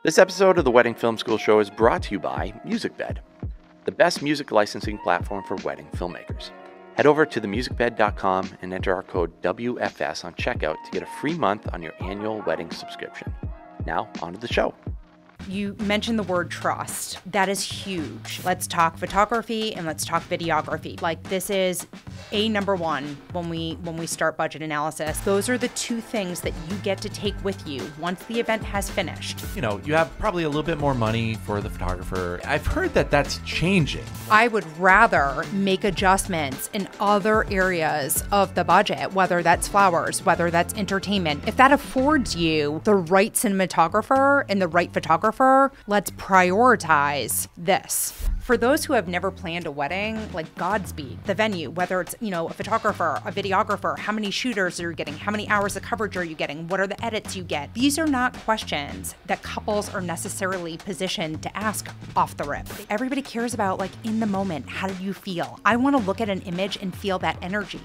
This episode of the Wedding Film School Show is brought to you by MusicBed, the best music licensing platform for wedding filmmakers. Head over to themusicbed.com and enter our code WFS on checkout to get a free month on your annual wedding subscription. Now, on to the show. You mentioned the word trust. That is huge. Let's talk photography and let's talk videography. Like, this is number one when we start budget analysis. Those are the two things that you get to take with you once the event has finished. You know, you have probably a little bit more money for the photographer. I've heard that that's changing. I would rather make adjustments in other areas of the budget, whether that's flowers, whether that's entertainment. If that affords you the right cinematographer and the right photographer, let's prioritize this. For those who have never planned a wedding, like Godspeed, the venue, whether it's, a photographer, a videographer, how many shooters are you getting? How many hours of coverage are you getting? What are the edits you get? These are not questions that couples are necessarily positioned to ask off the rip. Everybody cares about, like, in the moment, how do you feel? I want to look at an image and feel that energy.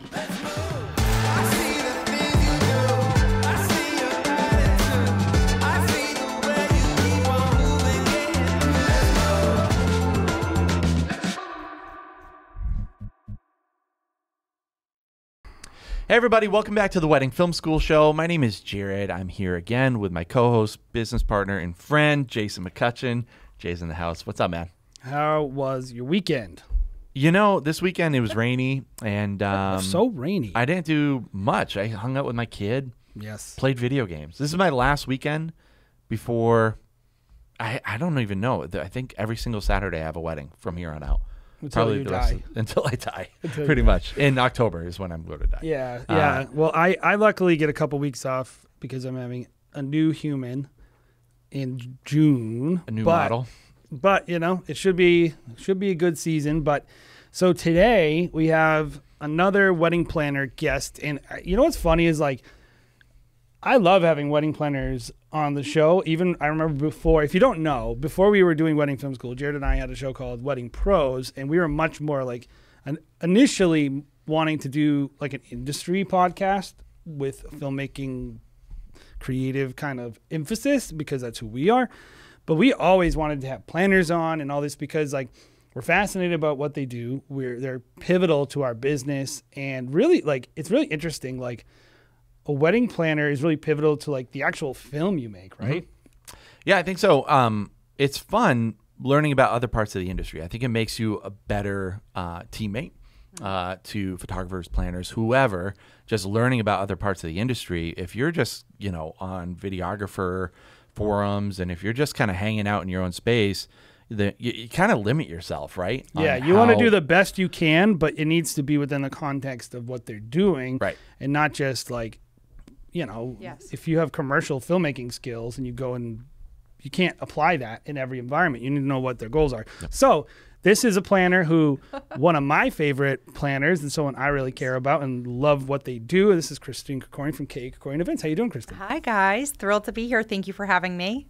Hey everybody, welcome back to the Wedding Film School Show. My name is Jared. I'm here again with my co-host, business partner, and friend, Jason McCutcheon. Jay's in the house. What's up, man? How was your weekend? You know, this weekend it was rainy, and so rainy. I didn't do much. I hung out with my kid. Yes. Played video games. This is my last weekend before, I don't even know. I think every single Saturday I have a wedding from here on out. Until you die. Until I die, pretty much. In October is when I'm going to die. Yeah. Well, I luckily get a couple weeks off because I'm having a new human in June. A new model. But, it should be a good season. But so today we have another wedding planner guest. And what's funny is, like, I love having wedding planners on the show. Even I remember before, if you don't know, before we were doing Wedding Film School, Jared and I had a show called Wedding Pros, and we were much more like initially wanting to do like an industry podcast with filmmaking creative kind of emphasis because that's who we are. But we always wanted to have planners on and all this because, like, we're fascinated about what they do. They're pivotal to our business, and really, like, it's really interesting, like, a wedding planner is really pivotal to, like, the actual film you make, right? Mm-hmm. Yeah, I think so. It's fun learning about other parts of the industry. I think it makes you a better teammate to photographers, planners, whoever, just learning about other parts of the industry. If you're just, on videographer forums, and if you're just kind of hanging out in your own space, you kind of limit yourself, right? Yeah, you want to do the best you can, but it needs to be within the context of what they're doing, right? And not just like, yes. If you have commercial filmmaking skills and you go and you can't apply that in every environment. You need to know what their goals are. Yep. So this is a planner who, one of my favorite planners and someone I really care about and love what they do. This is Kristyn Kerkorian from Kerkorian Events. How you doing, Kristyn? Hi, guys. Thrilled to be here. Thank you for having me.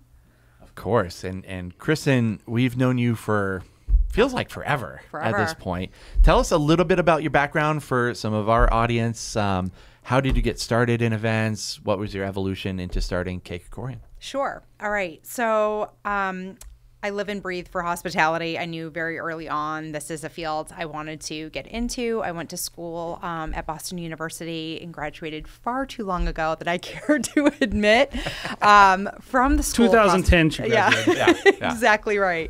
Of course. And Kristyn, we've known you for feels like forever at this point. Tell us a little bit about your background for some of our audience. How did you get started in events? What was your evolution into starting Kerkorian? Sure. All right. So I live and breathe for hospitality. I knew very early on this is a field I wanted to get into. I went to school at Boston University and graduated far too long ago that I care to admit from the school. 2010 she graduated. Yeah. Exactly right.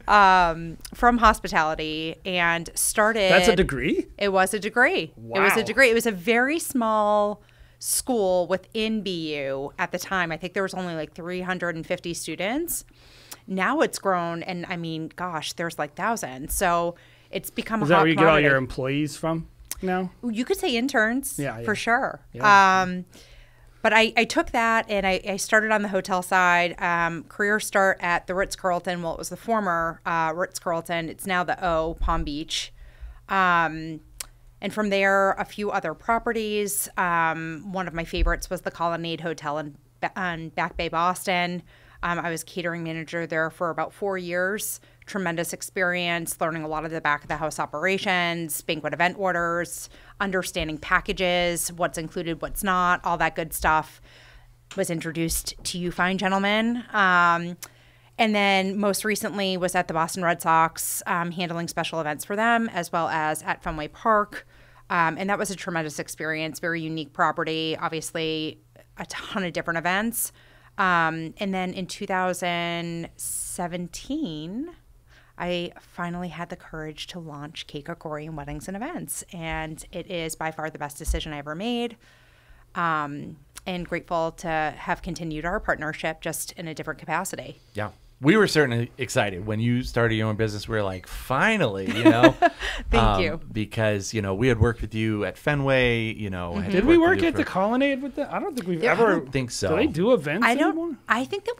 From hospitality and started. That's a degree? It was a degree. Wow. It was a degree. It was a very small school within BU at the time. I think there was only like 350 students. Now it's grown, and I mean, gosh, there's like thousands. So it's become a hot commodity. Is that where you get all your employees from now? You could say interns, for sure. Yeah. But I took that and I started on the hotel side. Career start at the Ritz-Carlton. Well, it was the former Ritz-Carlton. It's now the O, Palm Beach. And from there, a few other properties. One of my favorites was the Colonnade Hotel in Back Bay, Boston. I was catering manager there for about 4 years. Tremendous experience, learning a lot of the back of the house operations, banquet event orders, understanding packages, what's included, what's not, all that good stuff. was introduced to you fine gentlemen. And then most recently was at the Boston Red Sox, handling special events for them, as well as at Fenway Park. And that was a tremendous experience, very unique property, obviously a ton of different events. And then in 2017, I finally had the courage to launch Kerkorian Weddings and Events. And it is by far the best decision I ever made. And grateful to have continued our partnership just in a different capacity. Yeah. We were certainly excited when you started your own business. We were like, finally, you know. Thank you. Because, you know, we had worked with you at Fenway, you know. Mm-hmm. Did we work at the Colonnade with the? I don't think we've ever. I don't think so. Do they do events anymore? I think that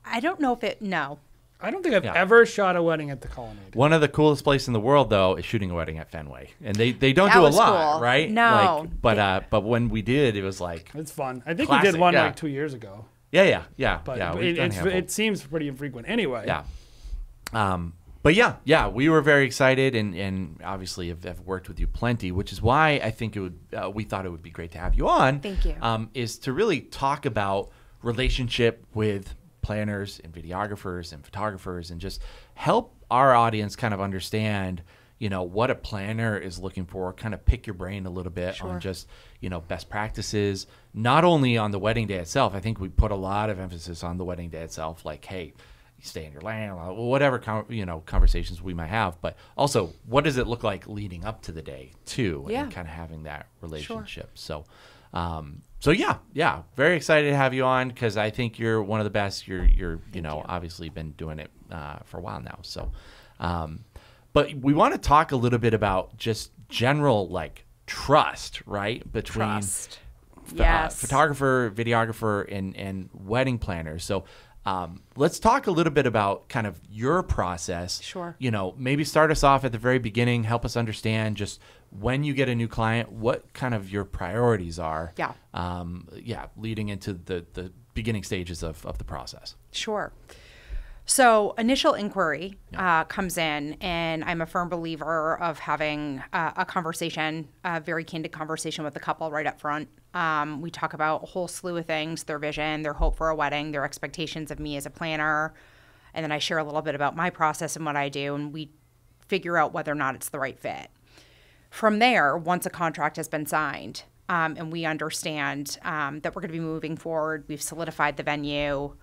I don't know if it, no. I don't think I've ever shot a wedding at the Colonnade. One of the coolest places in the world, though, is shooting a wedding at Fenway, and they don't That do a was lot, cool. right? No. Like, but when we did, it was like It's fun. I think classic, we did one yeah. like 2 years ago. yeah. But We've done a handful. it seems pretty infrequent anyway. Yeah. But yeah, we were very excited and obviously have worked with you plenty, which is why I think we thought it would be great to have you on. Thank you. Is to really talk about relationship with planners and videographers and photographers and just help our audience kind of understand, you know, what a planner is looking for, kind of pick your brain a little bit on just, you know, best practices, not only on the wedding day itself. I think we put a lot of emphasis on the wedding day itself, like, hey, you stay in your lane, whatever, conversations we might have, but also what does it look like leading up to the day too, and kind of having that relationship. So yeah, very excited to have you on because I think you're one of the best. You're obviously been doing it for a while now. So, but we want to talk a little bit about just general like trust, right, between photographer, videographer, and wedding planners. So. Let's talk a little bit about kind of your process. Sure. You know, maybe start us off at the very beginning, help us understand just when you get a new client, what kind of your priorities are. Yeah. Leading into the beginning stages of the process. Sure. So initial inquiry comes in, and I'm a firm believer of having a conversation, a very candid conversation with the couple right up front. We talk about a whole slew of things, their vision, their hope for a wedding, their expectations of me as a planner, and then I share a little bit about my process and what I do, and we figure out whether or not it's the right fit. From there, once a contract has been signed, and we understand that we're going to be moving forward, we've solidified the venue,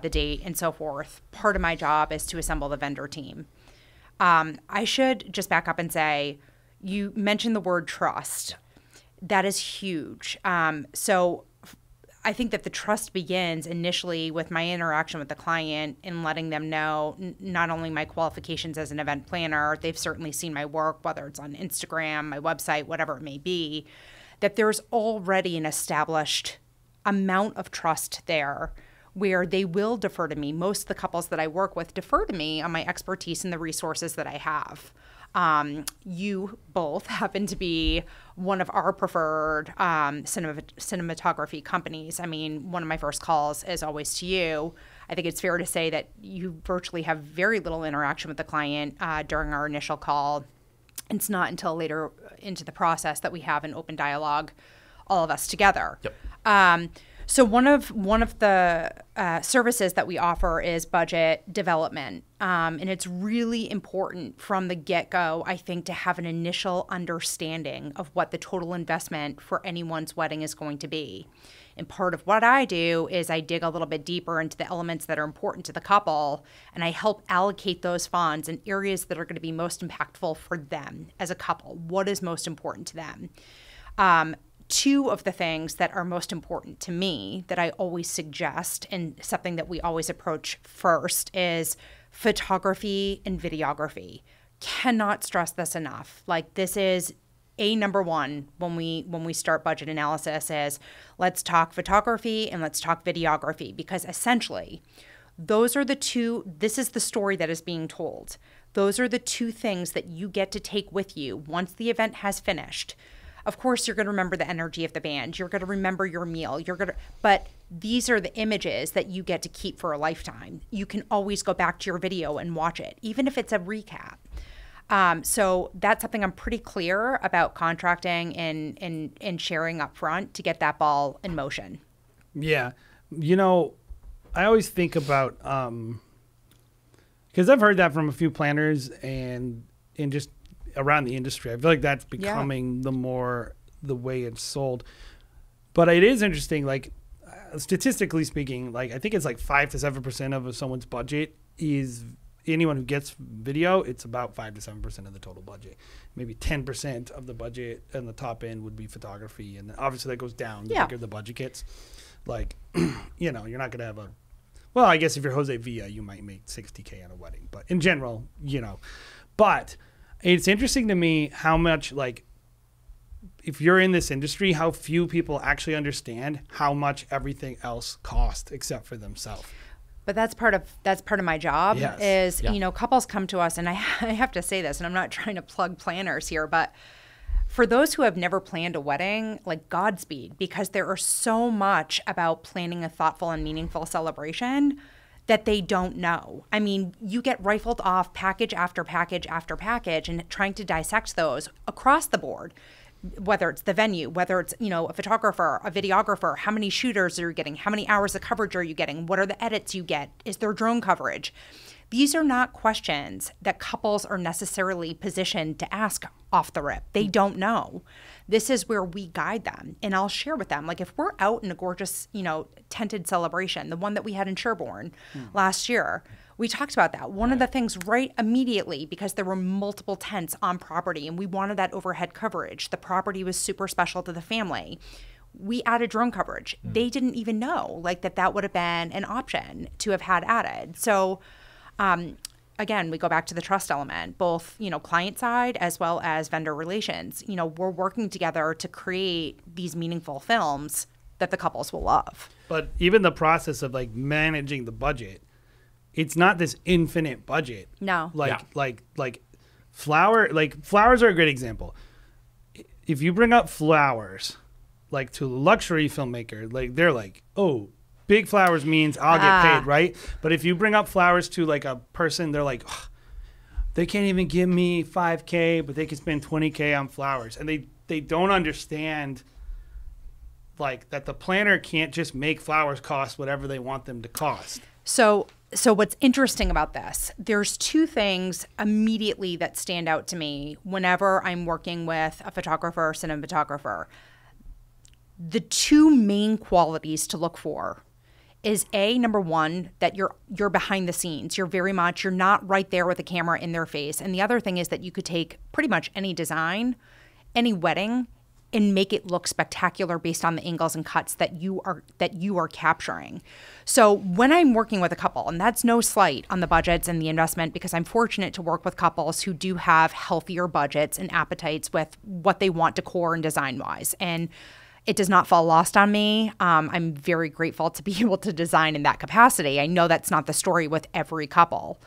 the date, and so forth. Part of my job is to assemble the vendor team. I should just back up and say, you mentioned the word trust. That is huge. So I think that the trust begins initially with my interaction with the client and letting them know not only my qualifications as an event planner, they've certainly seen my work, whether it's on Instagram, my website, whatever it may be, that there's already an established amount of trust there where they will defer to me. Most of the couples that I work with defer to me on my expertise and the resources that I have. You both happen to be one of our preferred cinematography companies. I mean, one of my first calls is always to you. I think it's fair to say that you virtually have very little interaction with the client during our initial call. It's not until later into the process that we have an open dialogue, all of us together. Yep. So one of the services that we offer is budget development, and it's really important from the get-go, I think, to have an initial understanding of what the total investment for anyone's wedding is going to be. And part of what I do is I dig a little bit deeper into the elements that are important to the couple, and I help allocate those funds in areas that are going to be most impactful for them as a couple. What is most important to them? Two of the things that are most important to me that I always suggest, and something that we always approach first, is photography and videography. Cannot stress this enough. Like, this is number one when we start budget analysis is let's talk photography and let's talk videography, because essentially those are the two, this is the story that is being told. Those are the two things that you get to take with you once the event has finished. Of course, you're going to remember the energy of the band. You're going to remember your meal. But these are the images that you get to keep for a lifetime. You can always go back to your video and watch it, even if it's a recap. So that's something I'm pretty clear about contracting and sharing up front to get that ball in motion. Yeah. You know, I always think about, because I've heard that from a few planners and just around the industry. I feel like that's becoming the way it's sold. But it is interesting, like statistically speaking, like I think it's like 5 to 7% of someone's budget is anyone who gets video. It's about 5 to 7% of the total budget. Maybe 10% of the budget and the top end would be photography, and then obviously that goes down the bigger the budget gets. Like, you know, you're not gonna have a. Well, I guess if you're Jose Villa, you might make $60K on a wedding, but in general, you know. But it's interesting to me how much, like, if you're in this industry, how few people actually understand how much everything else costs except for themselves. But that's part of my job. Yes. You know, couples come to us, and I have to say this, and I'm not trying to plug planners here, but for those who have never planned a wedding, like, Godspeed, because there are so much about planning a thoughtful and meaningful celebration that they don't know. I mean, you get rifled off package after package after package, and trying to dissect those across the board, whether it's the venue, whether it's, you know, a photographer, a videographer, how many shooters are you getting, how many hours of coverage are you getting, what are the edits you get, is there drone coverage? These are not questions that couples are necessarily positioned to ask off the rip. They don't know. This is where we guide them. And I'll share with them, like, if we're out in a gorgeous, you know, tented celebration, the one that we had in Sherborne last year, we talked about that. One of the things right immediately, because there were multiple tents on property and we wanted that overhead coverage. The property was super special to the family. We added drone coverage. They didn't even know, like, that would have been an option to have had added. So, again, we go back to the trust element, both, you know, client side as well as vendor relations. You know, we're working together to create these meaningful films that the couples will love. But even the process of, like, managing the budget, it's not this infinite budget. No. Like flowers are a great example. If you bring up flowers, like, to a luxury filmmaker, like, they're like, oh, big flowers means I'll get paid, right? But if you bring up flowers to, like, a person, they're like, oh, they can't even give me $5K, but they can spend $20K on flowers. And they don't understand, like, that the planner can't just make flowers cost whatever they want them to cost. So what's interesting about this, there's two things immediately that stand out to me whenever I'm working with a photographer or cinematographer. The two main qualities to look for is number one, that you're behind the scenes. You're not right there with the camera in their face. And the other thing is that you could take pretty much any design, any wedding, and make it look spectacular based on the angles and cuts that you are capturing. So when I'm working with a couple, and that's no slight on the budgets and the investment, because I'm fortunate to work with couples who do have healthier budgets and appetites with what they want decor and design-wise. And it does not fall lost on me. I'm very grateful to be able to design in that capacity. I know that's not the story with every couple.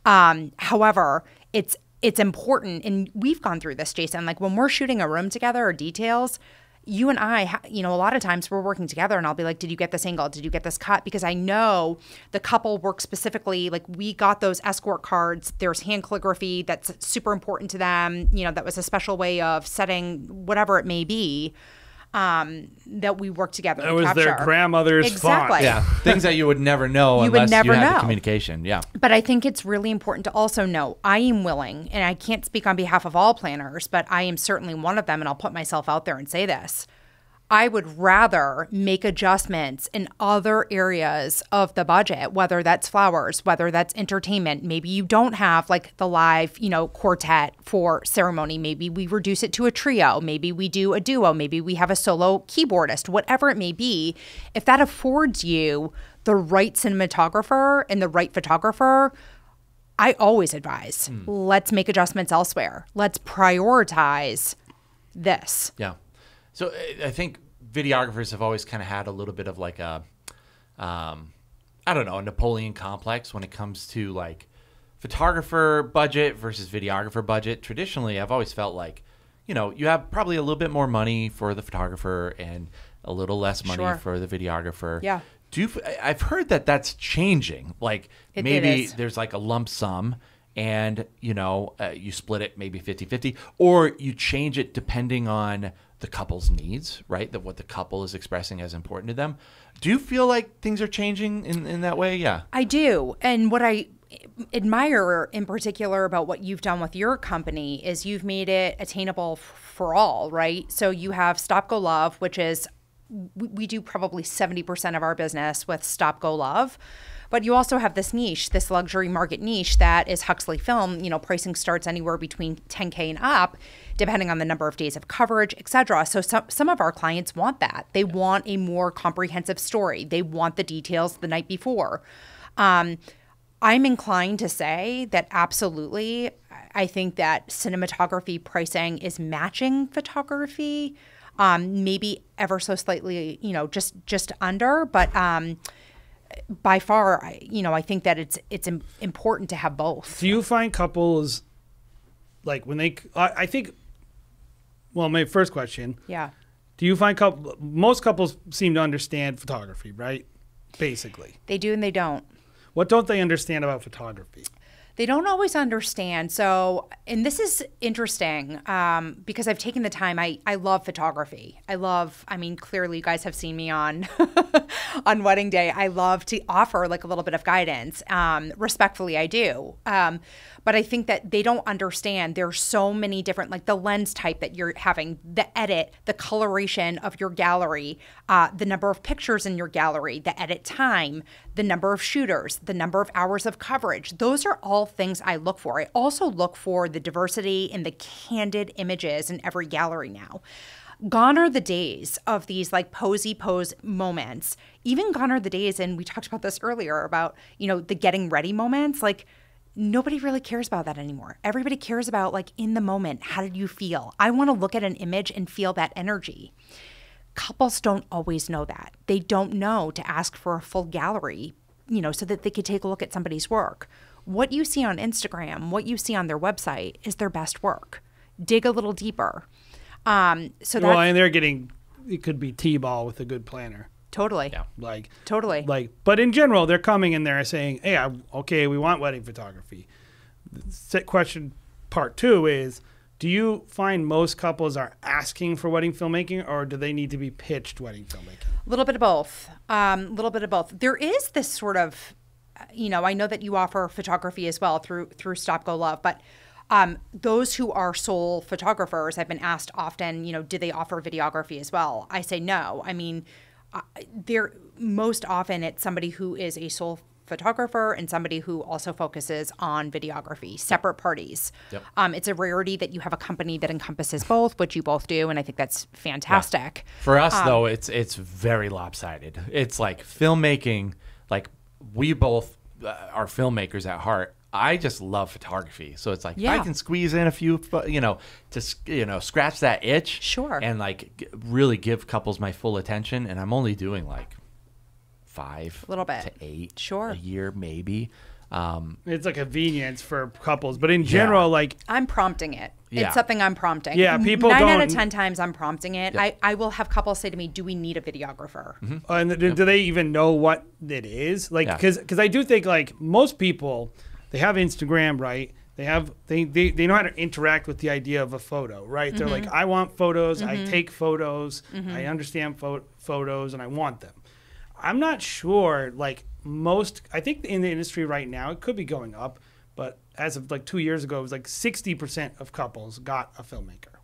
However, it's important, and we've gone through this, Jason, like, when we're shooting a room together or details, you and I, you know, a lot of times we're working together and I'll be like, did you get this angle? Did you get this cut? Because I know the couple works specifically, like, we got those escort cards. There's hand calligraphy that's super important to them. You know, that was a special way of setting whatever it may be. That we work together to capture. Their grandmother's font. Yeah, things that you would never know unless you had the communication. Yeah. But I think it's really important to also know, I am willing, and I can't speak on behalf of all planners, but I am certainly one of them, and I'll put myself out there and say this. I would rather make adjustments in other areas of the budget, whether that's flowers, whether that's entertainment. Maybe you don't have, like, the live, you know, quartet for ceremony. Maybe we reduce it to a trio. Maybe we do a duo. Maybe we have a solo keyboardist, whatever it may be. If that affords you the right cinematographer and the right photographer, I always advise, let's make adjustments elsewhere. Let's prioritize this. Yeah. So I think videographers have always kind of had a little bit of, like, a, I don't know, a Napoleon complex when it comes to, like, photographer budget versus videographer budget. Traditionally, I've always felt like, you know, you have probably a little bit more money for the photographer and a little less money for the videographer. Yeah. I've heard that that's changing. Like, maybe there's, like, a lump sum, and you split it maybe 50-50, or you change it depending on the couple's needs, right? What the couple is expressing as important to them. Do you feel like things are changing in that way? Yeah, I do. And what I admire in particular about what you've done with your company is you've made it attainable for all, right? So you have Stop Go Love, which is, we do probably 70% of our business with Stop Go Love. But you also have this niche, this luxury market niche that is Huxley Film. Pricing starts anywhere between $10K and up, depending on the number of days of coverage, et cetera. So some of our clients want that. They want a more comprehensive story. They want the details the night before. I'm inclined to say that absolutely. I think that cinematography pricing is matching photography, maybe ever so slightly, just under, but by far, I think that it's important to have both. Do you find couples, like when they, I think, well, my first question. Yeah. Do you find most couples seem to understand photography, right? Basically. They do and they don't. What don't they understand about photography? They don't always understand. So, and this is interesting because I've taken the time. I love photography. Clearly you guys have seen me on on wedding day. I love to offer like a little bit of guidance. Respectfully, I do. But I think that they don't understand. There's so many different, like the lens type that you're having, the edit, the coloration of your gallery, the number of pictures in your gallery, the edit time, the number of shooters, the number of hours of coverage. Those are all things I look for. I also look for the diversity and the candid images in every gallery now. Gone are the days of these like posy pose moments. Even gone are the days, and we talked about this earlier about, the getting ready moments. Like, nobody really cares about that anymore. Everybody cares about like in the moment, how did you feel? I want to look at an image and feel that energy. Couples don't always know that. They don't know to ask for a full gallery, so that they could take a look at somebody's work. What you see on Instagram, what you see on their website is their best work. Dig a little deeper. And they're getting, it could be T-ball with a good planner. Totally. Yeah. Totally. But in general, they're coming in there saying, hey, okay, we want wedding photography. Question part 2 is, do you find most couples are asking for wedding filmmaking, or do they need to be pitched wedding filmmaking? A little bit of both. There is this sort of, I know that you offer photography as well through Stop Go Love, but those who are sole photographers, I've been asked often, do they offer videography as well? I say no. Most often it's somebody who is a sole photographer and somebody who also focuses on videography, separate parties. Yep. It's a rarity that you have a company that encompasses both, which you both do, and I think that's fantastic. Yeah. For us, though, it's very lopsided. It's like filmmaking, like we both are filmmakers at heart. I just love photography. So it's like, if I can squeeze in a few, to, scratch that itch. Sure. And like really give couples my full attention. And I'm only doing like 5 a little bit to 8 sure. a year, maybe. It's like convenience for couples. But in general, like. I'm prompting it. Yeah. It's something I'm prompting. Yeah, people 9 don't. 9 out of 10 times I'm prompting it. Yeah. I will have couples say to me, do we need a videographer? Mm-hmm. And do they even know what it is? Like, because I do think like most people, they have Instagram, right? They know how to interact with the idea of a photo, right? They're like, I want photos. I take photos. I understand photos, and I want them. I'm not sure. Like I think in the industry right now, it could be going up, but as of like 2 years ago, it was like 60% of couples got a filmmaker,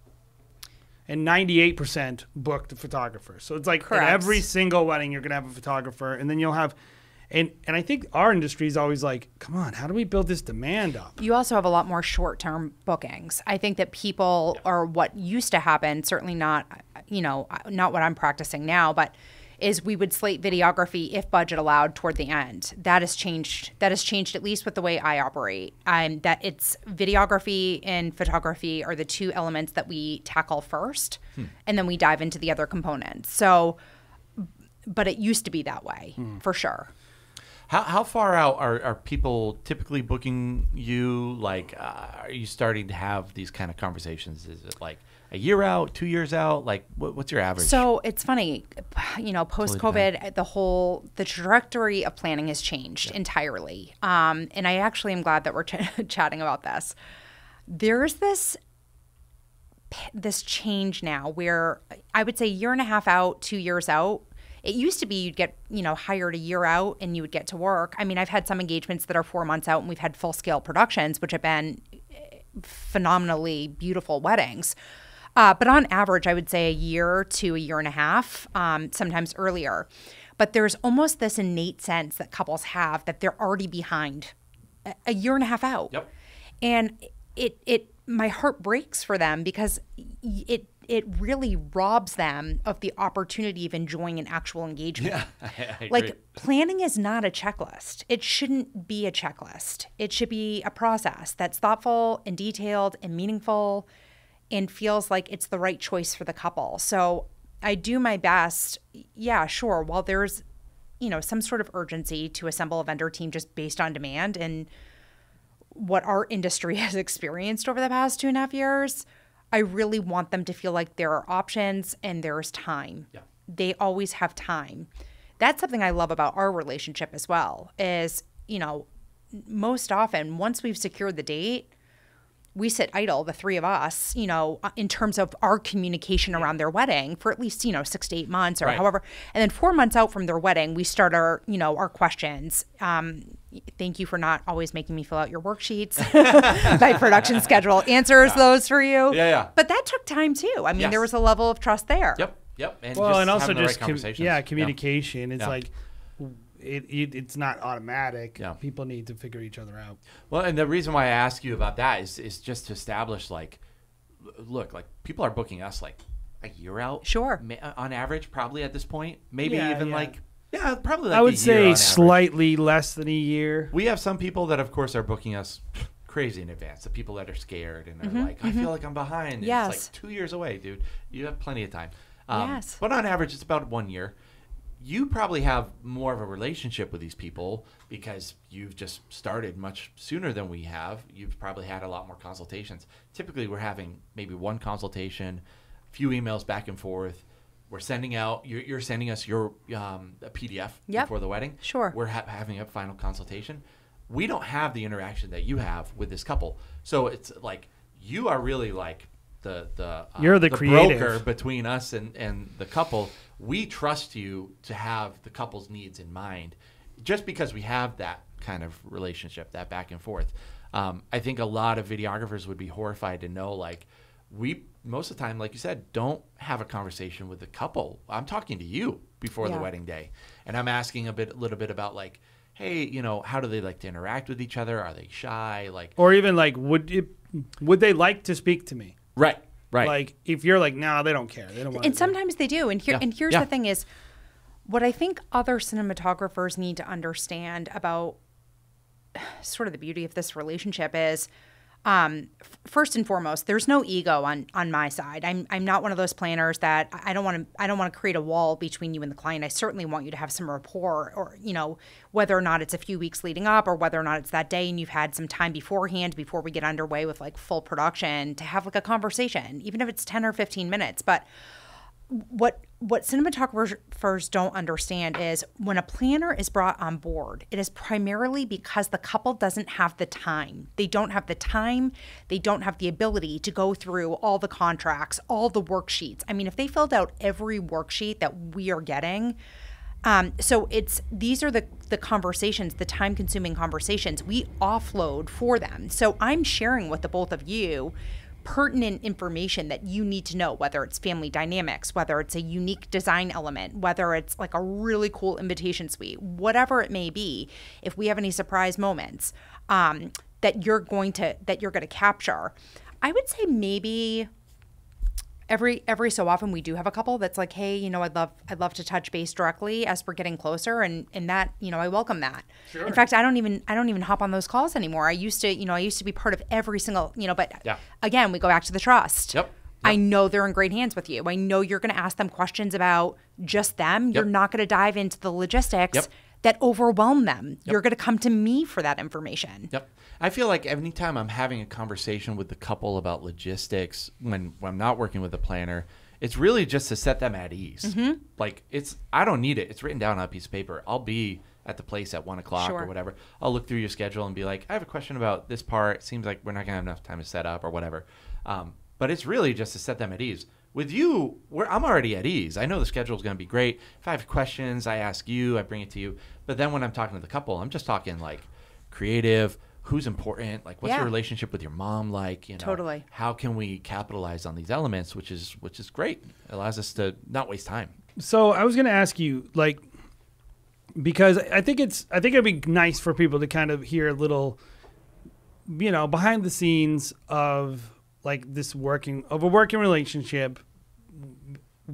and 98% booked a photographer. So it's like at every single wedding, you're gonna have a photographer, and then you'll have. And I think our industry is always like, come on, how do we build this demand up? You also have a lot more short-term bookings. I think that people are what used to happen, certainly not what I'm practicing now, but is we would slate videography if budget allowed toward the end. That has changed. That has changed at least with the way I operate. That it's videography and photography are the 2 elements that we tackle first, and then we dive into the other components. So, but it used to be that way for sure. How far out are people typically booking you? Like, are you starting to have these kind of conversations? Is it like a year out, 2 years out? Like, what's your average? So it's funny, post-COVID, the trajectory of planning has changed entirely. And I actually am glad that we're chatting about this. There's this change now where I would say year and a half out, 2 years out. It used to be you'd get, hired a year out and you would get to work. I mean, I've had some engagements that are 4 months out and we've had full-scale productions, which have been phenomenally beautiful weddings. But on average, I would say a year to a year and a half, sometimes earlier. But there's almost this innate sense that couples have that they're already behind a year and a half out. Yep. And my heart breaks for them because it really robs them of the opportunity of enjoying an actual engagement. Yeah, I agree. Like, planning is not a checklist. It shouldn't be a checklist. It should be a process that's thoughtful and detailed and meaningful and feels like it's the right choice for the couple. So I do my best. Yeah, sure. While there's, some sort of urgency to assemble a vendor team just based on demand and what our industry has experienced over the past 2.5 years, I really want them to feel like there are options and there's time. Yeah. They always have time. That's something I love about our relationship as well is, most often once we've secured the date, we sit idle, the three of us, in terms of our communication around their wedding for at least, 6 to 8 months or however. And then 4 months out from their wedding, we start our, our questions. Thank you for not always making me fill out your worksheets. My production schedule answers those for you. Yeah. But that took time too. I mean, there was a level of trust there. Yep. And and also having the just right conversations. communication. It's like it's not automatic. Yeah. People need to figure each other out. Well, and the reason why I ask you about that is just to establish, look, people are booking us a year out. Sure. On average, probably at this point, maybe even probably I would a year say on slightly less than a year. We have some people that, of course, are booking us crazy in advance. The people that are scared and are like, I feel like I'm behind. And Yes. It's 2 years away, dude. You have plenty of time. Yes. But on average, it's about 1 year. You probably have more of a relationship with these people because you've just started much sooner than we have. You've probably had a lot more consultations. Typically, we're having maybe one consultation, a few emails back and forth. We're sending out, you're sending us your a PDF before the wedding. Sure. We're having a final consultation. We don't have the interaction that you have with this couple. So it's like you are really like you're the creative broker between us and the couple. We trust you to have the couple's needs in mind just because we have that kind of relationship, that back and forth. I think a lot of videographers would be horrified to know, we most of the time, like you said, don't have a conversation with the couple. I'm talking to you before the wedding day, and I'm asking a little bit about hey, how do they like to interact with each other? Are they shy? Or even would they like to speak to me? Right. If you're no, they don't care. They don't want. And sometimes they do. And here's the thing is, what I think other cinematographers need to understand about sort of the beauty of this relationship is, first and foremost, there's no ego on my side. I'm not one of those planners that I don't want to create a wall between you and the client. I certainly want you to have some rapport, or whether or not it's a few weeks leading up or whether or not it's that day and you've had some time beforehand before we get underway with full production to have a conversation, even if it's 10 or 15 minutes. But what cinematographers don't understand is when a planner is brought on board, it is primarily because the couple doesn't have the time. They don't have the time. They don't have the ability to go through all the contracts, all the worksheets. I mean, if they filled out every worksheet that we are getting, so these are the conversations, the time-consuming conversations we offload for them. So I'm sharing with the both of you pertinent information that you need to know, whether it's family dynamics, whether it's a unique design element, whether it's a really cool invitation suite, whatever it may be. If we have any surprise moments that you're going to capture, I would say maybe every so often we do have a couple that's like, hey, I'd love to touch base directly as we're getting closer, and that, I welcome that. Sure. In fact, I don't even hop on those calls anymore. I used to be part of every single, but again, we go back to the trust. Yep. I know they're in great hands with you. I know you're going to ask them questions about just them. You're not going to dive into the logistics. that overwhelm them. You're going to come to me for that information. Yep. I feel like anytime I'm having a conversation with the couple about logistics when I'm not working with a planner, it's really just to set them at ease. Like I don't need it. It's written down on a piece of paper. I'll be at the place at 1 o'clock or whatever. I'll look through your schedule and be like, I have a question about this part. It seems like we're not gonna have enough time to set up or whatever. But it's really just to set them at ease. With you, I'm already at ease. I know the schedule is going to be great. If I have questions, I ask you, I bring it to you. But then when I'm talking to the couple, I'm just talking like creative, who's important, like what's your relationship with your mom like, you know, Totally. How can we capitalize on these elements, which is great. It allows us to not waste time. So I was going to ask you, like, because I think it'd be nice for people to kind of hear a little, you know, behind the scenes of like a working relationship,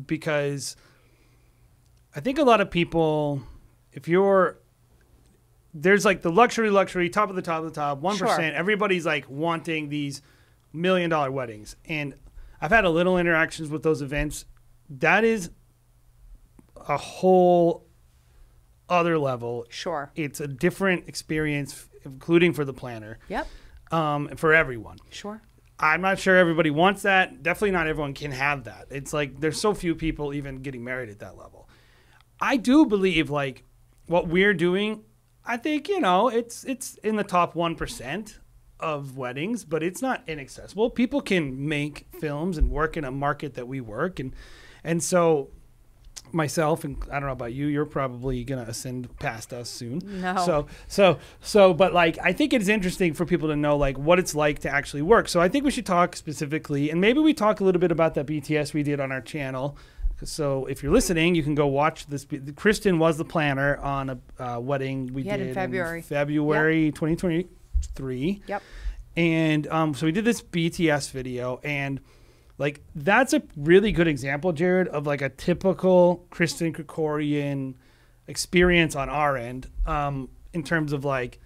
because I think a lot of people, there's like the luxury, top of the top, 1%, Sure. everybody's like wanting these $1 million weddings. And I've had a little interactions with those events. That is a whole other level. Sure. It's a different experience, including for the planner. Yep. For everyone. Sure. I'm not sure everybody wants that. Definitely not everyone can have that. It's like there's so few people even getting married at that level. I do believe like what we're doing, I think, you know, it's in the top 1% of weddings, but it's not inaccessible. People can make films and work in a market that we work. And so myself, and I don't know about you, you're probably going to ascend past us soon. No. So, but like, I think it's interesting for people to know like what it's like to actually work. So I think we should talk specifically, and maybe we talk a little bit about that BTS we did on our channel. So if you're listening, you can go watch this. Kristyn was the planner on a wedding we did in February. February 2023. Yep. And so we did this BTS video, and like that's a really good example, Jared, of like a typical Kristyn Kerkorian experience on our end, in terms of like,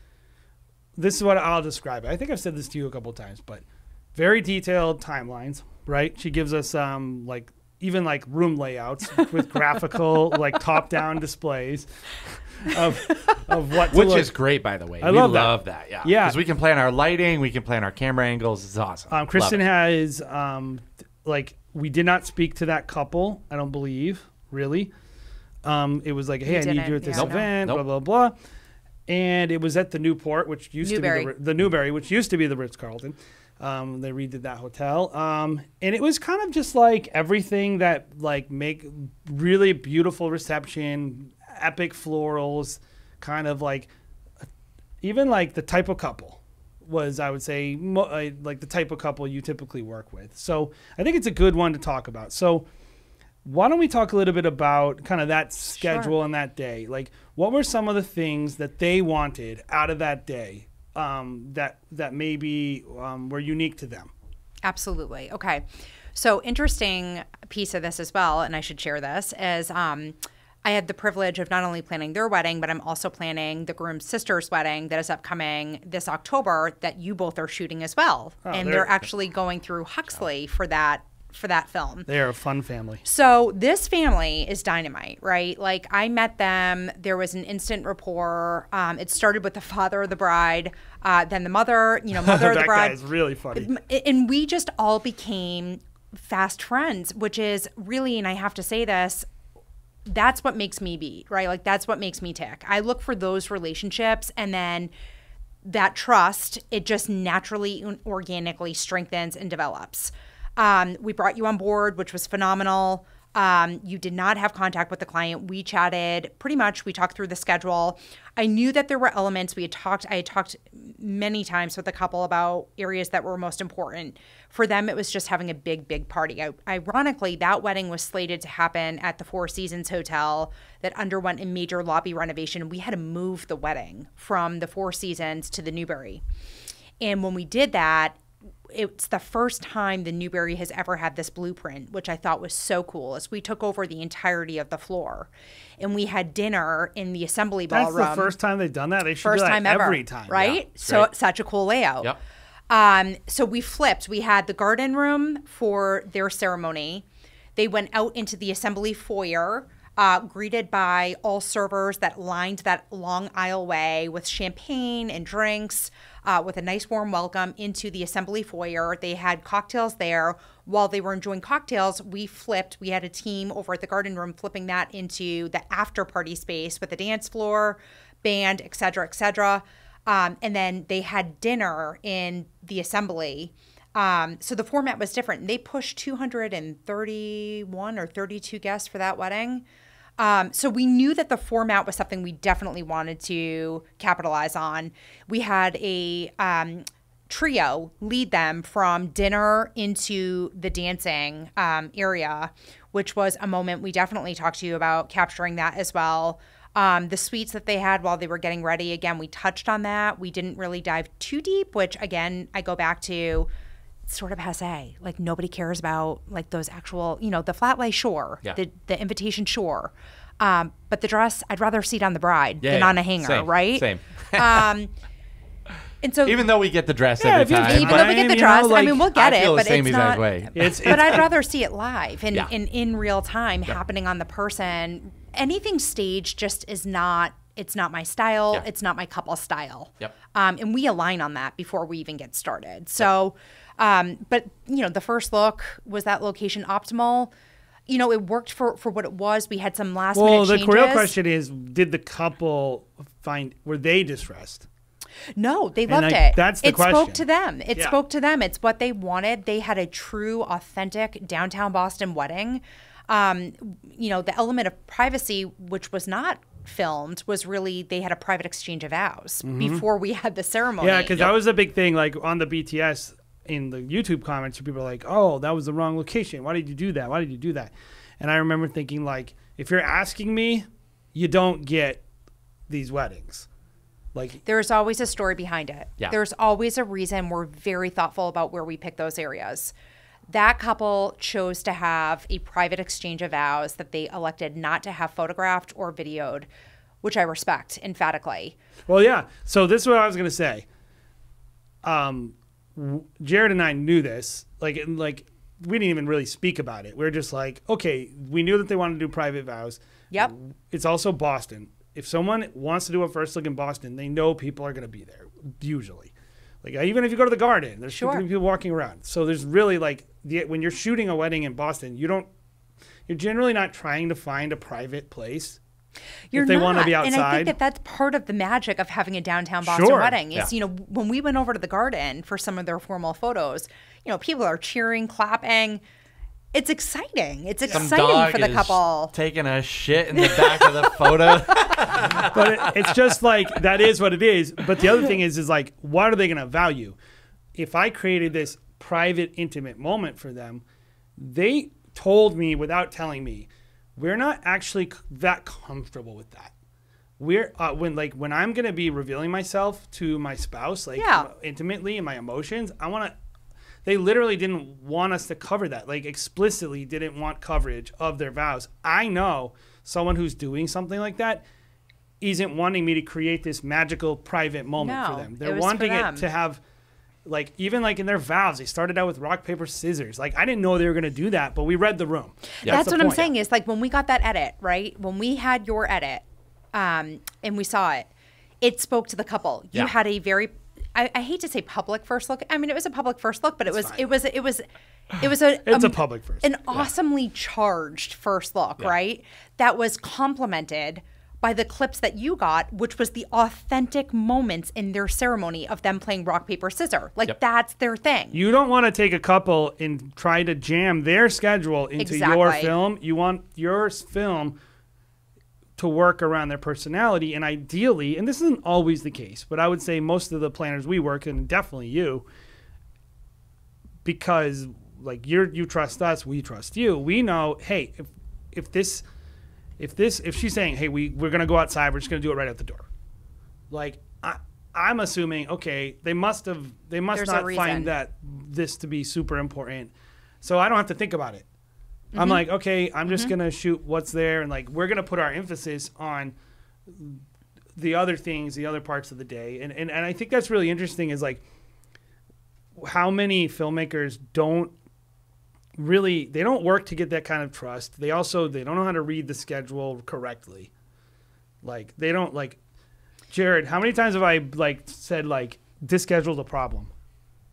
this is what I'll describe it. I think I've said this to you a couple of times, but very detailed timelines, right? She gives us like even like room layouts with graphical like top-down displays of what to Which look. is great, by the way. I we love that. Yeah. Yeah. Because we can plan our lighting, we can plan our camera angles. It's awesome. Kristyn has like, we did not speak to that couple, I don't believe, really. It was like, hey, I need you at this event, blah, blah, blah. And it was at the Newport, which used to be the Newberry, which used to be the Ritz-Carlton. They redid that hotel. And it was kind of just like everything that like make really beautiful reception, epic florals, kind of like even like the type of couple was, I would say, like the type of couple you typically work with. So I think it's a good one to talk about. So why don't we talk a little bit about kind of that schedule and that day? Like, what were some of the things that they wanted out of that day that maybe were unique to them? Absolutely. Okay. So interesting piece of this as well, and I should share this, is I had the privilege of not only planning their wedding, but I'm also planning the groom's sister's wedding that is upcoming this October that you both are shooting as well. And they're actually going through Huxley for that film. They're a fun family. So this family is dynamite, right? Like I met them, there was an instant rapport. It started with the father of the bride, then the mother of the bride. That guy is really funny. And we just all became fast friends, which is really, and I have to say this, that's what makes me beat, right? Like that's what makes me tick. I look for those relationships, and then that trust, it just naturally and organically strengthens and develops. We brought you on board, which was phenomenal. You did not have contact with the client. We chatted pretty much. We talked through the schedule. I knew that there were elements. I had talked many times with a couple about areas that were most important. For them, it was just having a big, big party. Ironically, that wedding was slated to happen at the Four Seasons Hotel that underwent a major lobby renovation. We had to move the wedding from the Four Seasons to the Newberry. And when we did that, it's the first time the Newberry has ever had this blueprint, which I thought was so cool, as we took over the entirety of the floor. And we had dinner in the assembly ballroom. That's the first time they've done that. They should do that every time. Right? Yeah, so such a cool layout. Yep. So we flipped. We had the garden room for their ceremony. They went out into the assembly foyer. greeted by all servers that lined that long aisleway with champagne and drinks, with a nice warm welcome into the assembly foyer. They had cocktails there. While they were enjoying cocktails, we had a team over at the garden room flipping that into the after party space with a dance floor, band, et cetera, et cetera. And then they had dinner in the assembly. So the format was different. They pushed 231 or 32 guests for that wedding. So we knew that the format was something we definitely wanted to capitalize on. We had a trio lead them from dinner into the dancing area, which was a moment we definitely talked to you about capturing that as well. The suites that they had while they were getting ready, again, we touched on that. We didn't really dive too deep, which again, I go back to sort of passé. Like nobody cares about like those actual, the flat lay, sure, the invitation, sure. But the dress, I'd rather see it on the bride than on a hanger, right? Same. And so, even though we get the dress every time, even though we get the dress, I mean, we'll get I feel it, the but same it's exact not. way. But I'd rather see it live and in real time happening on the person. Anything staged just is not. It's not my style. It's not my couple style. Yep. And we align on that before we even get started. So, but the first look, was that location optimal? It worked for what it was. We had some last minute changes. Well, the real question is, did the couple were they distressed? No, they loved it. That's the question. It spoke to them. It spoke to them. It's what they wanted. They had a true, authentic downtown Boston wedding. The element of privacy, which was not filmed, was really they had a private exchange of vows before we had the ceremony. Yeah, because that was a big thing. Like on the BTS in the YouTube comments, people are like, "Oh, that was the wrong location. Why did you do that? Why did you do that?" And I remember thinking, like, if you're asking me, you don't get these weddings. Like, there's always a story behind it. Yeah. There's always a reason. We're very thoughtful about where we pick those areas. That couple chose to have a private exchange of vows that they elected not to have photographed or videoed, which I respect emphatically. Well, yeah. So this is what I was going to say. Jared and I knew this. Like we didn't even really speak about it. We were just like, okay, we knew that they wanted to do private vows. Yep. It's also Boston. If someone wants to do a first look in Boston, they know people are going to be there, usually. Like, even if you go to the Garden, there's going to be people walking around. So there's really, like, when you're shooting a wedding in Boston, you're generally not trying to find a private place. If they want to be outside. And I think that's part of the magic of having a downtown Boston wedding is, when we went over to the Garden for some of their formal photos, people are cheering, clapping. It's exciting. It's exciting for the couple. Taking a shit in the back of the photo. But it's just like, that is what it is. But the other thing is like, what are they going to value? If I created this private, intimate moment for them, they told me without telling me, we're not actually that comfortable with that. We're when I'm going to be revealing myself to my spouse, intimately, and my emotions, they literally didn't want us to cover that, like explicitly didn't want coverage of their vows. I know someone who's doing something like that isn't wanting me to create this magical private moment for them. They're wanting it to have, like, even like in their vows, they started out with rock, paper, scissors. Like, I didn't know they were going to do that, but we read the room. Yeah. That's what I'm saying is, like, when we got that edit, right? When we had your edit and we saw it, it spoke to the couple. You had a very... I hate to say public first look. I mean, it was a public first look, but it was a public first, an awesomely charged first look, right? That was complemented by the clips that you got, which was the authentic moments in their ceremony of them playing rock, paper, scissors. Like, that's their thing. You don't want to take a couple and try to jam their schedule into your film. You want your film to work around their personality, and ideally, and this isn't always the case, but I would say most of the planners we work, and definitely you, because like you trust us, we trust you. We know, hey, if she's saying, hey, we're gonna go outside, we're just gonna do it right out the door. Like, I'm assuming, okay, they must not find that this to be super important, so I don't have to think about it. I'm like, okay, I'm just going to shoot what's there. And like, we're going to put our emphasis on the other things, the other parts of the day. And I think that's really interesting is like how many filmmakers don't really, they don't work to get that kind of trust. They don't know how to read the schedule correctly. Like, they don't, like, Jared, how many times have I, like, said, like, this schedule's a problem?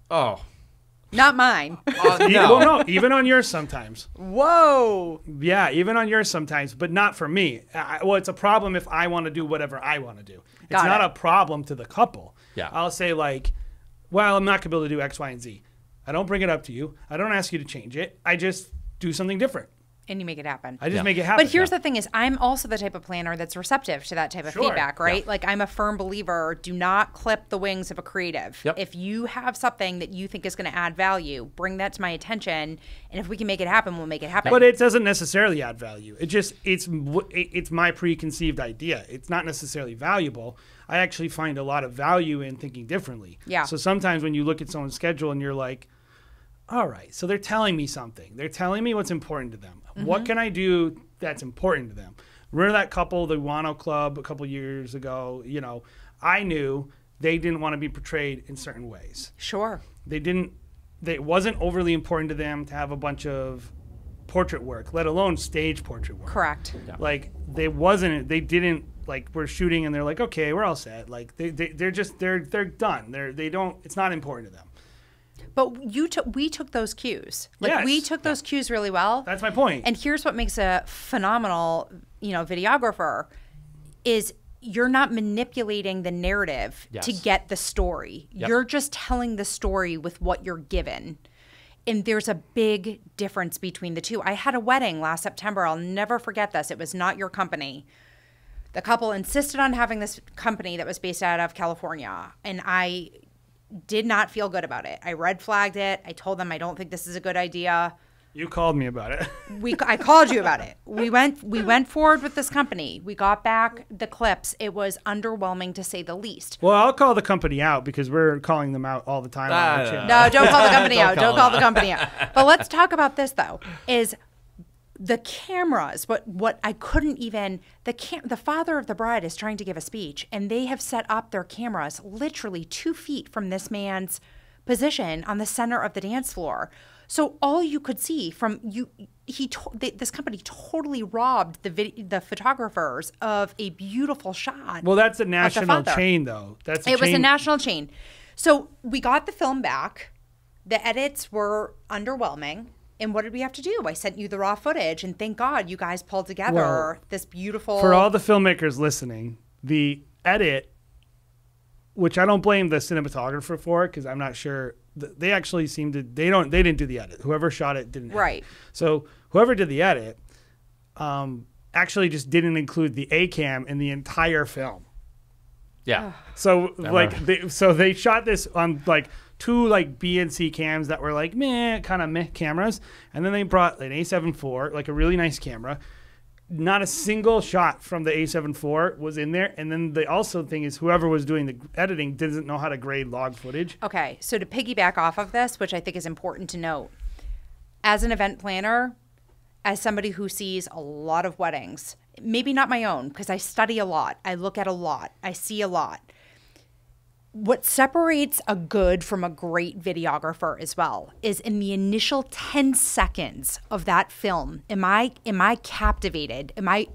Oh. Not mine. No. Well, no, even on yours sometimes. Whoa. Yeah, even on yours sometimes, but not for me. Well, it's a problem if I want to do whatever I want to do. It's Got not it. a problem to the couple. Yeah. I'll say, like, well, I'm not going to be able to do X, Y, and Z. I don't bring it up to you. I don't ask you to change it. I just do something different. And you make it happen. I just make it happen. But here's the thing is I'm also the type of planner that's receptive to that type of feedback, right? Like I'm a firm believer, do not clip the wings of a creative. Yep. If you have something that you think is going to add value, bring that to my attention. And if we can make it happen, we'll make it happen. But it doesn't necessarily add value. It's my preconceived idea. It's not necessarily valuable. I actually find a lot of value in thinking differently. Yeah. So sometimes when you look at someone's schedule and you're like, all right, so they're telling me something. They're telling me what's important to them. What can I do that's important to them? Remember that couple, the Wano Club, a couple years ago? You know, I knew they didn't want to be portrayed in certain ways. Sure. It wasn't overly important to them to have a bunch of portrait work, let alone stage portrait work. Correct. Yeah. Like they didn't like we're shooting and they're like, okay, we're all set. Like they're done. It's not important to them. But we took those cues. Like Yes. we took those cues really well. That's my point. And here's what makes a phenomenal, videographer is you're not manipulating the narrative to get the story. Yep. You're just telling the story with what you're given. And there's a big difference between the two. I had a wedding last September. I'll never forget this. It was not your company. The couple insisted on having this company that was based out of California. And I did not feel good about it. I red flagged it. I told them I don't think this is a good idea. You called me about it. I called you about it. We went forward with this company. We got back the clips. It was underwhelming to say the least. Well, I'll call the company out because we're calling them out all the time. On our channel. No, don't call the company out. Don't call the company out. But let's talk about this though. Is the cameras, what I couldn't even, the father of the bride is trying to give a speech and they have set up their cameras literally 2 feet from this man's position on the center of the dance floor. So all you could see from this company totally robbed the photographers of a beautiful shot. Well, that's a national chain though. It was a national chain. So we got the film back. The edits were underwhelming. And what did we have to do? I sent you the raw footage, and thank God you guys pulled together this beautiful... For all the filmmakers listening, the edit, which I don't blame the cinematographer for, because I'm not sure... They actually seem to... They didn't do the edit. Whoever shot it didn't. Right. So whoever did the edit actually just didn't include the A-cam in the entire film. Yeah. So they shot this on like 2 like B and C cams that were like meh cameras, and then they brought an A7 IV, like a really nice camera. Not a single shot from the A7 IV was in there, and then the also thing is whoever was doing the editing doesn't know how to grade log footage. Okay, so to piggyback off of this, which I think is important to note, as an event planner, as somebody who sees a lot of weddings, maybe not my own, because I study a lot, I look at a lot, I see a lot. What separates a good from a great videographer as well is in the initial 10 seconds of that film, am I captivated?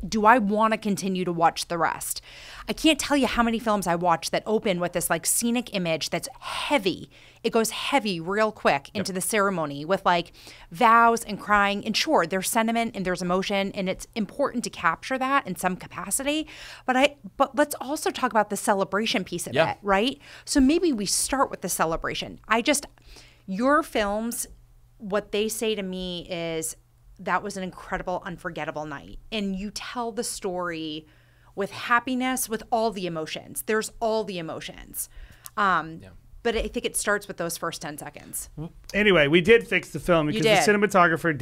Do I want to continue to watch the rest? I can't tell you how many films I watch that open with this like scenic image that's heavy. It goes heavy real quick into the ceremony with like vows and crying. And sure, there's sentiment and there's emotion, and it's important to capture that in some capacity. But let's also talk about the celebration piece of it, right? So maybe we start with the celebration. Your films, what they say to me is that was an incredible, unforgettable night. And you tell the story with happiness, with all the emotions. There's all the emotions. But I think it starts with those first 10 seconds. Anyway, we did fix the film because the cinematographer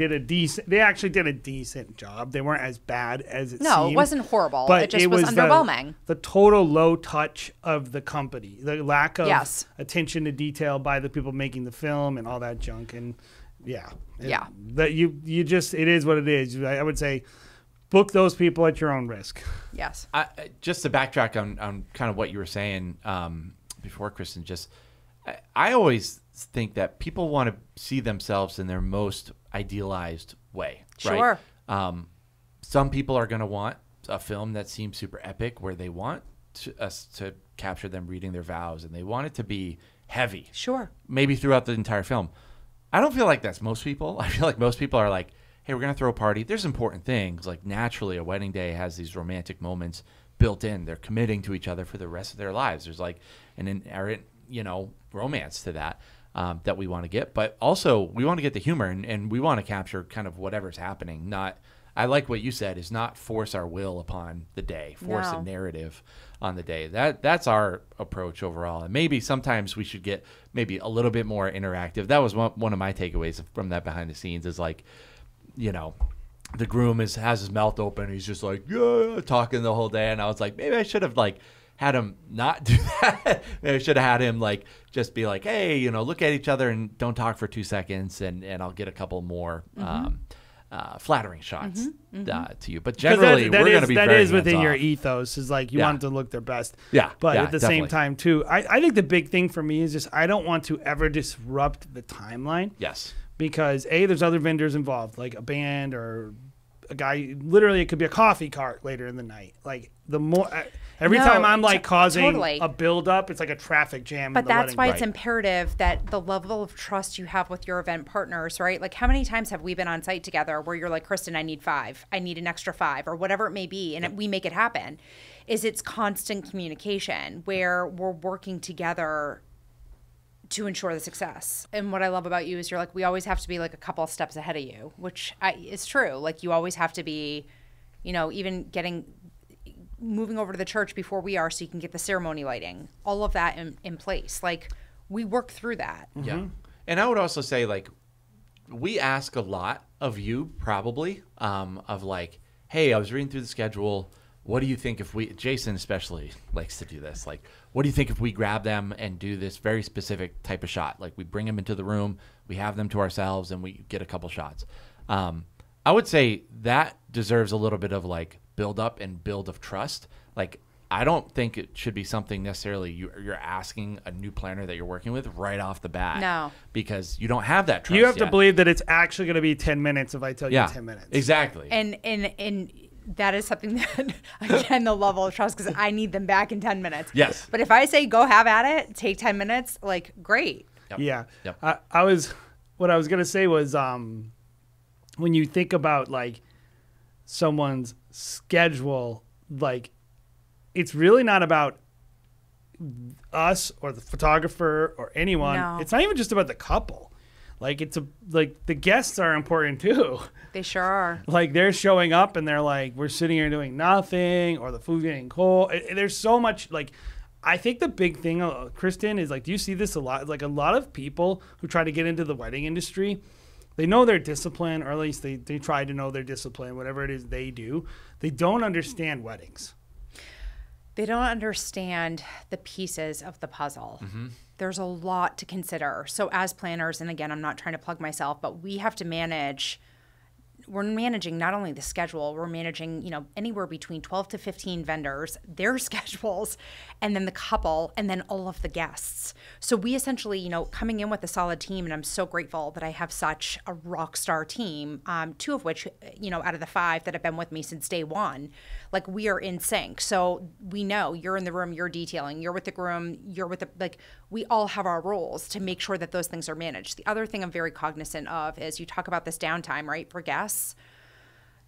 they actually did a decent job. They weren't as bad as it seemed. No, it wasn't horrible. But it just was underwhelming. The total low touch of the company, the lack of attention to detail by the people making the film and all that junk. And it is what it is. I would say book those people at your own risk. Yes. Just to backtrack on kind of what you were saying before, Kristyn, I always think that people want to see themselves in their most idealized way, Sure. right? Some people are going to want a film that seems super epic where they want us to capture them reading their vows and they want it to be heavy. Sure. Maybe throughout the entire film. I don't feel like that's most people. I feel like most people are like, hey, we're going to throw a party. There's important things. Like naturally, a wedding day has these romantic moments built in. They're committing to each other for the rest of their lives. There's like an inherent, romance to that that we want to get. But also, we want to get the humor and we want to capture kind of whatever's happening. I like what you said, is not force our will upon the day, force a narrative on the day. That's our approach overall. And maybe sometimes we should get maybe a little bit more interactive. That was one of my takeaways from that behind the scenes is like, the groom has his mouth open. He's just like, yeah, talking the whole day. And I was like, maybe I should have like had him not do that. Maybe I should have had him like just be like, hey, look at each other and don't talk for 2 seconds, and I'll get a couple more flattering shots to you. But generally, we're going to be very within your hands-off. ethos. Is like you want them to look their best. Yeah, but yeah, at the definitely. same time too, I think the big thing for me is just I don't want to ever disrupt the timeline. Yes. Because there's other vendors involved, like a band or a guy. Literally, it could be a coffee cart later in the night. Like the more every time I'm like causing a buildup, it's like a traffic jam. But in the that's wedding. why it's imperative that the level of trust you have with your event partners, right? Like how many times have we been on site together where you're like, Kristyn, I need 5, I need an extra 5, or whatever it may be, and we make it happen. It's constant communication where we're working together to ensure the success. And what I love about you is you're like, we always have to be like a couple of steps ahead of you, which is true. Like you always have to be, even moving over to the church before we are so you can get the ceremony lighting, all of that in place. Like we work through that. Yeah. And I would also say like, we ask a lot of you probably of like, hey, I was reading through the schedule. What do you think if Jason especially likes to do this. Like, what do you think if we grab them and do this very specific type of shot? Like we bring them into the room, we have them to ourselves and we get a couple shots. I would say that deserves a little bit of like build up and build of trust. Like, I don't think it should be something necessarily you're asking a new planner that you're working with right off the bat. No. Because you don't have that trust You have yet. to believe that it's actually going to be 10 minutes if I tell you 10 minutes. Exactly. And that is something that, again, the level of trust, because I need them back in 10 minutes. Yes. But if I say, go have at it, take 10 minutes, like, great. Yep. Yeah. Yep. What I was going to say was when you think about like someone's schedule, like it's really not about us or the photographer or anyone. No. It's not even just about the couple. Like like the guests are important too. They sure are. Like they're showing up and they're like, we're sitting here doing nothing, or the food's getting cold. There's so much like, I think the big thing, Kristyn, is like, do you see this a lot? Like a lot of people who try to get into the wedding industry, they know their discipline, or at least they try to know their discipline, whatever it is they do. They don't understand weddings. They don't understand the pieces of the puzzle. Mm-hmm. There's a lot to consider. So as planners, and again, I'm not trying to plug myself, but we have to manage. We're managing not only the schedule, we're managing, anywhere between 12 to 15 vendors, their schedules, and then the couple, and then all of the guests. So we essentially, coming in with a solid team, and I'm so grateful that I have such a rock star team, 2 of which, out of the 5 that have been with me since day one, like we are in sync. So we know you're in the room, you're detailing, you're with the groom, you're with we all have our roles to make sure that those things are managed. The other thing I'm very cognizant of is you talk about this downtime, right, for guests.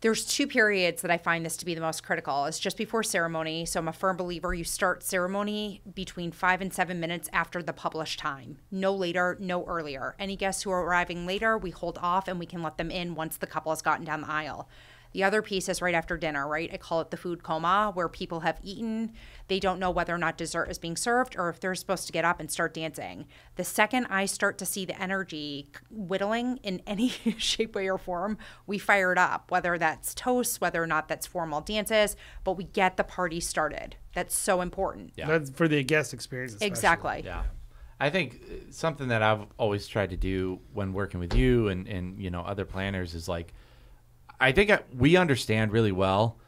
There's 2 periods that I find this to be the most critical. It's just before ceremony. So I'm a firm believer you start ceremony between 5 and 7 minutes after the published time. No later, no earlier. Any guests who are arriving later, we hold off and we can let them in once the couple has gotten down the aisle. The other piece is right after dinner, right? I call it the food coma, where people have eaten. They don't know whether or not dessert is being served or if they're supposed to get up and start dancing. The second I start to see the energy whittling in any shape, way, or form, we fire it up, whether that's toasts, whether or not that's formal dances, but we get the party started. That's so important. Yeah. That's for the guest experience especially. Exactly. Yeah. I think something that I've always tried to do when working with you and other planners is like, I think we understand really well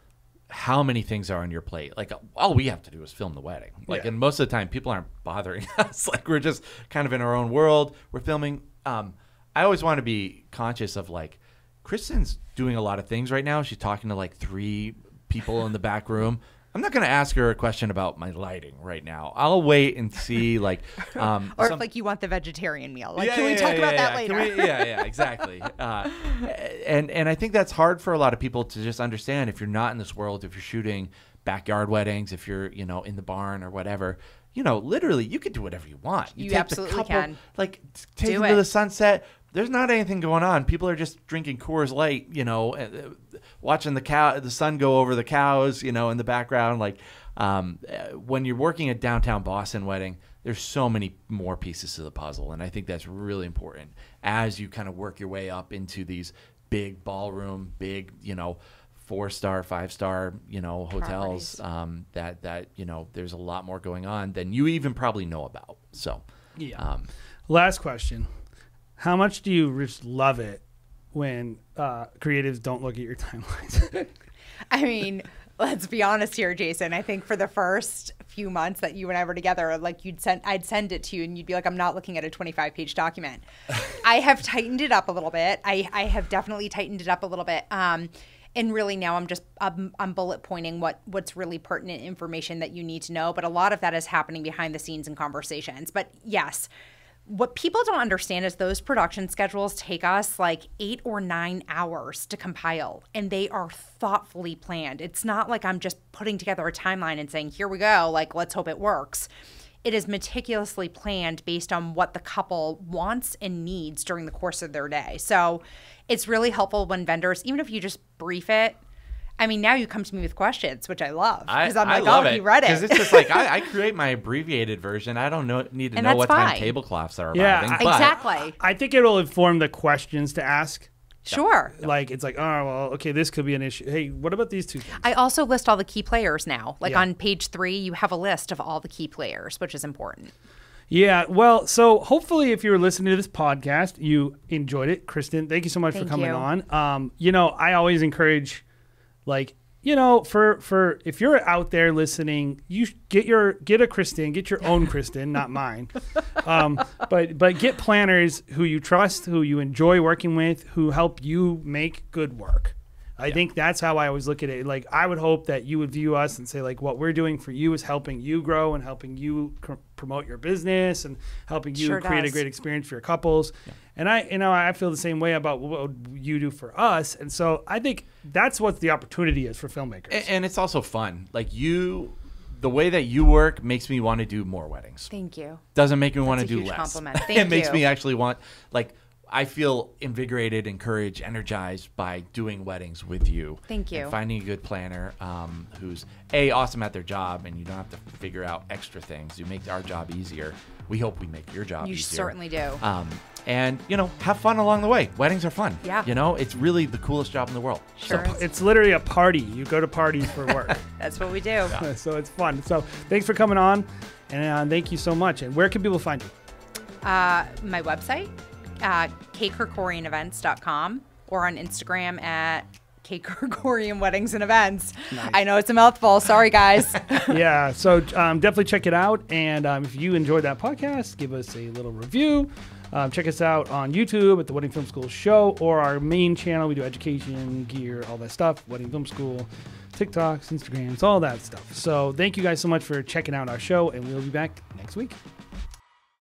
how many things are on your plate. Like all we have to do is film the wedding. Like, and most of the time people aren't bothering us. Like we're just kind of in our own world. We're filming. I I always want to be conscious of like, Kristyn's doing a lot of things right now. She's talking to like 3 people in the back room. I'm not going to ask her a question about my lighting right now. I'll wait and see, like, or if like you want the vegetarian meal, like, can we talk about that later? Exactly. And I think that's hard for a lot of people to just understand. If you're not in this world, if you're shooting backyard weddings, if you're, you know, in the barn or whatever, you know, literally you can do whatever you want. You absolutely can. Like, take them to the sunset. There's not anything going on. People are just drinking Coors Light, you know, watching the sun go over the cows, you know, in the background. Like, when you're working at downtown Boston wedding, there's so many more pieces to the puzzle. And I think that's really important as you kind of work your way up into these big ballroom, big, you know, 4-star, 5-star, you know, hotels, that, you know, there's a lot more going on than you even probably know about. So, last question. How much do you just love it when creatives don't look at your timelines? I mean, let's be honest here, Jason. I think for the first few months that you and I were together, like I'd send it to you and you'd be like, I'm not looking at a 25-page document. I have tightened it up a little bit. I have definitely tightened it up a little bit. And really now I'm bullet pointing what's really pertinent information that you need to know. But a lot of that is happening behind the scenes in conversations. But yes, what people don't understand is those production schedules take us like 8 or 9 hours to compile, and they are thoughtfully planned. It's not like I'm just putting together a timeline and saying, here we go, like, let's hope it works. It is meticulously planned based on what the couple wants and needs during the course of their day. So it's really helpful when vendors, even if you just brief it, I mean, now you come to me with questions, which I love. Because I'm like, oh, you read it. Because it's just like, I create my abbreviated version. I don't need to know what time tablecloths are arriving. Yeah, exactly. I think it'll inform the questions to ask. Sure. Like, it's like, oh, well, okay, this could be an issue. Hey, what about these 2 things? I also list all the key players now. Like on page 3, you have a list of all the key players, which is important. Yeah, well, so hopefully if you were listening to this podcast, you enjoyed it. Kristyn, thank you so much for coming on. You know, I always encourage, like, you know, for if you're out there listening, you get a Kristyn, get your own Kristyn, not mine. But get planners who you trust, who you enjoy working with, who help you make good work. I think that's how I always look at it. Like, I would hope that you would view us and say, like, what we're doing for you is helping you grow and helping you promote your business and helping you create a great experience for your couples. Yeah. And I feel the same way about what you do for us. And so I think that's what the opportunity is for filmmakers. And it's also fun. Like, the way that you work makes me want to do more weddings. Thank you. Doesn't make me want to do less. Compliment. Thank you. It makes me actually want, like, I feel invigorated, encouraged, energized by doing weddings with you. Thank you. And finding a good planner who's awesome at their job, and you don't have to figure out extra things. You make our job easier. We hope we make your job easier. You certainly do. And, you know, have fun along the way. Weddings are fun. Yeah. You know, it's really the coolest job in the world. Sure. So it's literally a party. You go to parties for work. That's what we do. Yeah. So it's fun. So thanks for coming on, and thank you so much. And where can people find you? My website, Kerkorianevents.com, or on Instagram at Kerkorian Weddings and Events. Nice. I know it's a mouthful. Sorry, guys. Yeah, so definitely check it out. And if you enjoyed that podcast, give us a little review. Check us out on YouTube at the Wedding Film School Show, or our main channel. We do education, gear, all that stuff. Wedding Film School, TikToks, Instagrams, all that stuff. So thank you guys so much for checking out our show, and we'll be back next week.